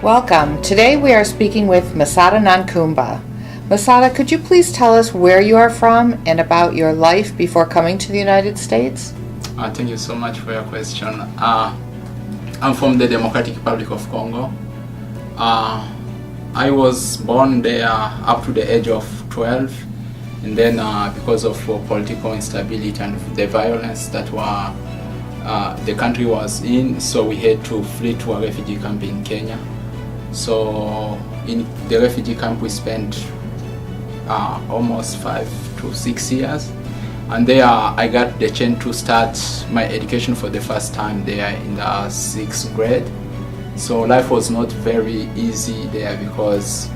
Welcome. Today we are speaking with Masada Nankumba. Masada, could you please tell us where you are from and about your life before coming to the United States? Thank you so much for your question. I'm from the Democratic Republic of Congo. I was born there up to the age of 12, and then because of political instability and the violence that the country was in, so we had to flee to a refugee camp in Kenya. So in the refugee camp we spent almost 5 to 6 years, and there I got the chance to start my education for the first time there in the 6th grade. So life was not very easy there because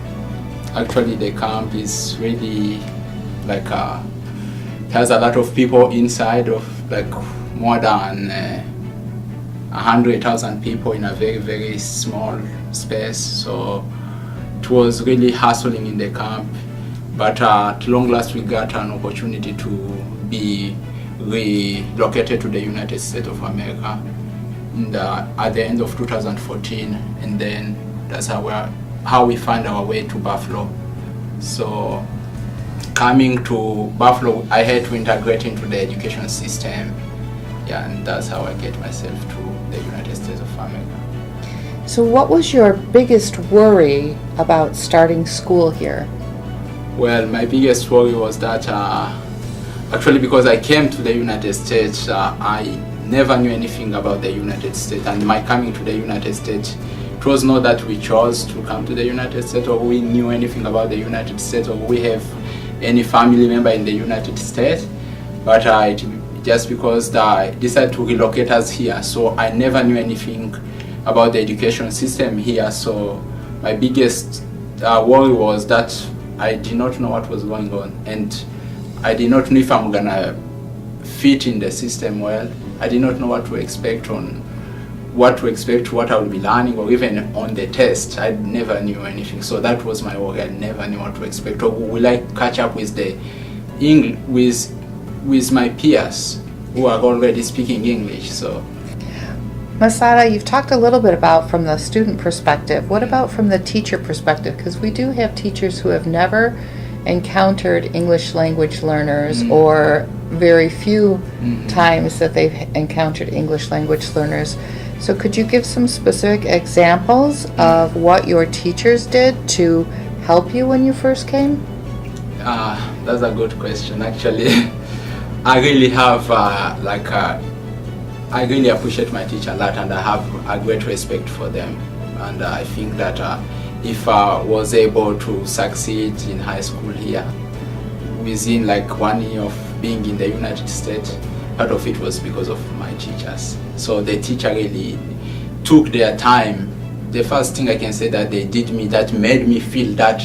actually the camp is really like has a lot of people inside, of like more than 100,000 people in a very, very small space. So it was really hustling in the camp, but at long last we got an opportunity to be relocated to the United States of America at the end of 2014, and then that's how we found our way to Buffalo. So coming to Buffalo, I had to integrate into the education system. Yeah, and that's how I get myself to the United States of America. So what was your biggest worry about starting school here? Well, my biggest worry was that actually because I came to the United States, I never knew anything about the United States, and my coming to the United States, it was not that we chose to come to the United States or we knew anything about the United States or we have any family member in the United States, but just because they decided to relocate us here. So I never knew anything about the education system here. So my biggest worry was that I did not know what was going on, and I did not know if I'm gonna fit in the system well. I did not know what to expect, what I would be learning, or even on the test. I never knew anything. So that was my worry. I never knew what to expect. Or will I catch up with with my peers who are already speaking English? So, Masada, you've talked a little bit about from the student perspective. What about from the teacher perspective? Because we do have teachers who have never encountered English language learners, or very few times that they've encountered English language learners. So could you give some specific examples of what your teachers did to help you when you first came? That's a good question. Actually, I really have I really appreciate my teacher a lot, and I have a great respect for them. And I think that if I was able to succeed in high school here within like 1 year of being in the United States, part of it was because of my teachers. So the teacher really took their time. The first thing I can say that they did that made me feel that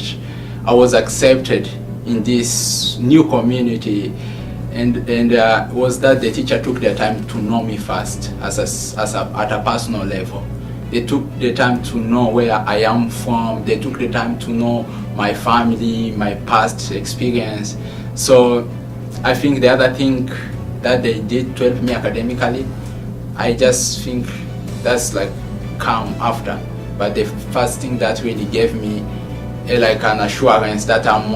I was accepted in this new community, and was that the teacher took their time to know me first at a personal level. They took the time to know where I am from. They took the time to know my family, my past experience. So I think the other thing that they did to help me academically, I just think that's like come after. But the first thing that really gave me like an assurance that I'm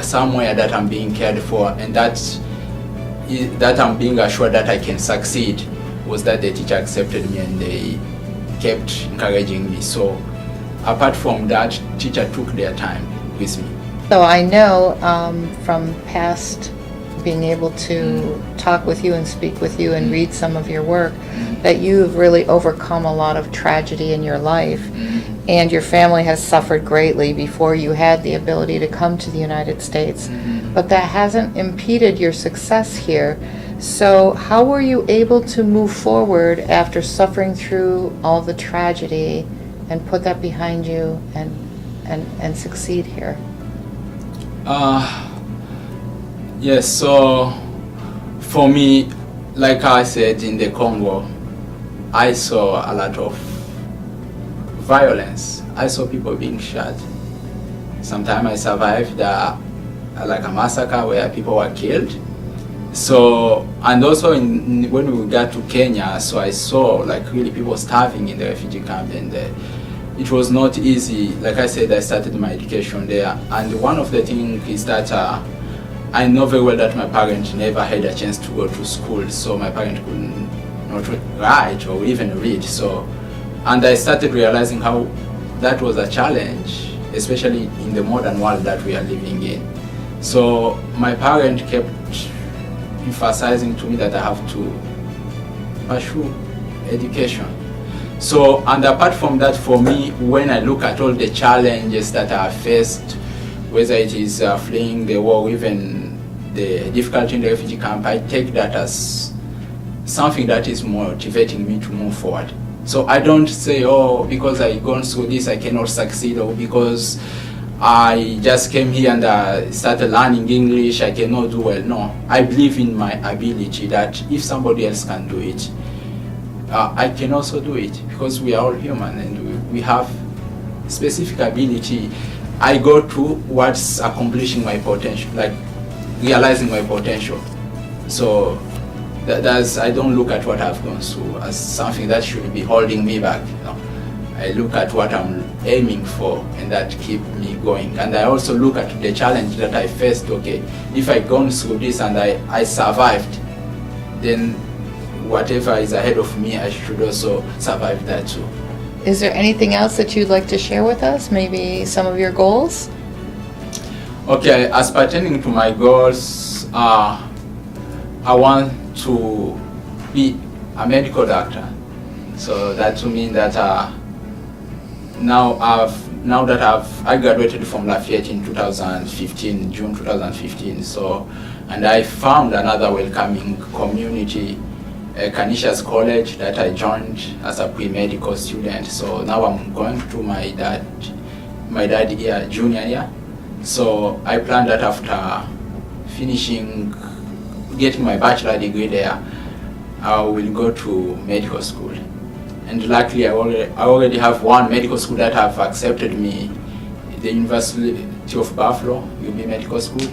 somewhere that I'm being cared for, and that I'm being assured that I can succeed, was that the teacher accepted me and they kept encouraging me. So apart from that, teacher took their time with me. So I know from past being able to talk with you and speak with you and read some of your work that you've really overcome a lot of tragedy in your life, and your family has suffered greatly before you had the ability to come to the United States, but that hasn't impeded your success here. So how were you able to move forward after suffering through all the tragedy and put that behind you and succeed here? Yes, so for me, like I said, in the Congo, I saw a lot of violence. I saw people being shot. Sometimes I survived like a massacre where people were killed. So, and also when we got to Kenya, so I saw like really people starving in the refugee camp, and it was not easy. Like I said, I started my education there, and one of the things is that I know very well that my parents never had a chance to go to school, so my parents could not write or even read. So, and I started realizing how that was a challenge, especially in the modern world that we are living in. So my parents kept emphasizing to me that I have to pursue education. So, and apart from that, for me, when I look at all the challenges that I faced, whether it is fleeing the war, even the difficulty in the refugee camp, I take that as something that is motivating me to move forward. So I don't say, oh, because I gone through this, I cannot succeed, or because I just came here and started learning English, I cannot do well. No, I believe in my ability that if somebody else can do it, I can also do it, because we are all human and we have specific ability. I go towards accomplishing my potential, like realizing my potential. So that's, I don't look at what I've gone through as something that should be holding me back. You know? I look at what I'm aiming for, and that keep me going. And I also look at the challenge that I faced. Okay, if I gone through this and I survived, then whatever is ahead of me, I should also survive that too. Is there anything else that you'd like to share with us? Maybe some of your goals? Okay, as pertaining to my goals, I want to be a medical doctor. So that to mean that now I graduated from Lafayette in 2015, June 2015. So, and I found another welcoming community, Canisius College, that I joined as a pre-medical student. So now I'm going to my dad year, junior year. So I plan that after getting my bachelor degree there, I will go to medical school. And luckily I already have one medical school that have accepted me, the University of Buffalo, UB Medical School.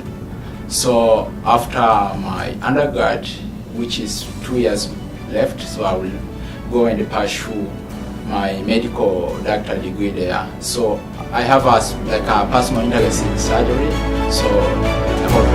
So after my undergrad, which is 2 years left, so I will go and pursue my medical doctor degree there. So I have a personal interest in surgery, so I hope